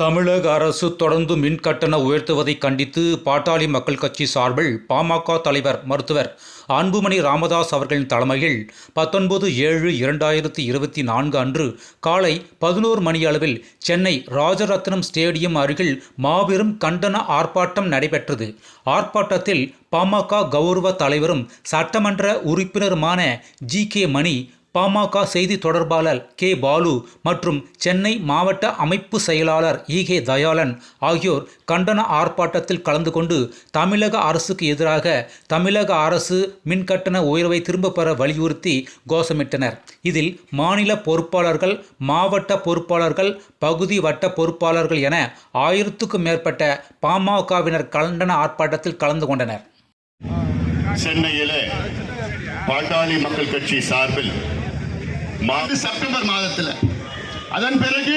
தமிழக அரசு தொடர்ந்து மின் கட்டண உயர்த்துவதை கண்டித்து பாட்டாளி மக்கள் கட்சி சார்பில் பாமக தலைவர் மருத்துவர் அன்புமணி ராமதாஸ் அவர்களின் தலைமையில் 19/7/2024 அன்று காலை 11 மணி அளவில் சென்னை ராஜரத்னம் ஸ்டேடியம் அருகில் மாபெரும் கண்டன ஆர்ப்பாட்டம் நடைபெற்றது. ஆர்ப்பாட்டத்தில் பாமக கௌரவ தலைவரும் சட்டமன்ற உறுப்பினருமான ஜி.கே. மணி, பாமக செய்தி தொடர்பாளர் கே. பாலு மற்றும் சென்னை மாவட்ட அமைப்பு செயலாளர் ஈ.கே. தயாளன் ஆகியோர் கண்டன ஆர்ப்பாட்டத்தில் கலந்து கொண்டு தமிழக அரசுக்கு எதிராக தமிழக அரசு மின்கட்டண உயர்வை திரும்ப பெற வலியுறுத்தி கோஷமிட்டனர். இதில் மாநில பொறுப்பாளர்கள், மாவட்ட பொறுப்பாளர்கள், பகுதி வட்ட பொறுப்பாளர்கள் என 1000க்கும் மேற்பட்ட பாமகவினர் கண்டன ஆர்ப்பாட்டத்தில் கலந்து கொண்டனர். சென்னையிலே பாட்டாளி மக்கள் கட்சி சார்பில் செப்டம்பர் மாதத்தில், அதன் பிறகு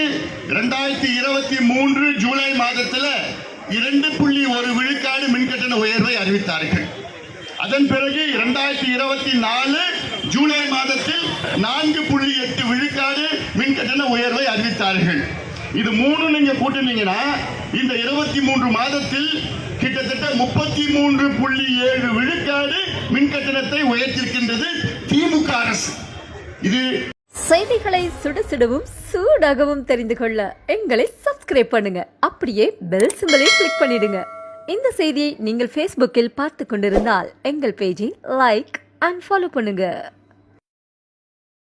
2023 ஜூலை மாதத்தில் 2.1 விழுக்காடு மின்கட்டண உயர்வை அறிவித்தார்கள். அதன் பிறகு 2024 ஜூலை மாதத்தில் 4.8 விழுக்காடு மின்கட்டண உயர்வை அறிவித்தார்கள். இது மூணு நீங்க கூட்டினீங்கன்னா இந்த 23 மாதத்தில் கிட்டத்தட்ட 33.7 விழுக்காடு மின்கட்டணத்தை உயர்த்திருக்கின்றது திமுக அரசு. இது செய்திகளை சுடவும் சூடாகவும் தெரிந்து கொள்ள எங்களை சப்ஸ்கிரைப் பண்ணுங்க. அப்படியே பெல் சிம்பலை கிளிக் பண்ணிடுங்க. இந்த செய்தியை நீங்கள் Facebookல் பார்த்து கொண்டிருந்தால் எங்கள் பேஜை லைக் அண்ட் ஃபாலோ பண்ணுங்க.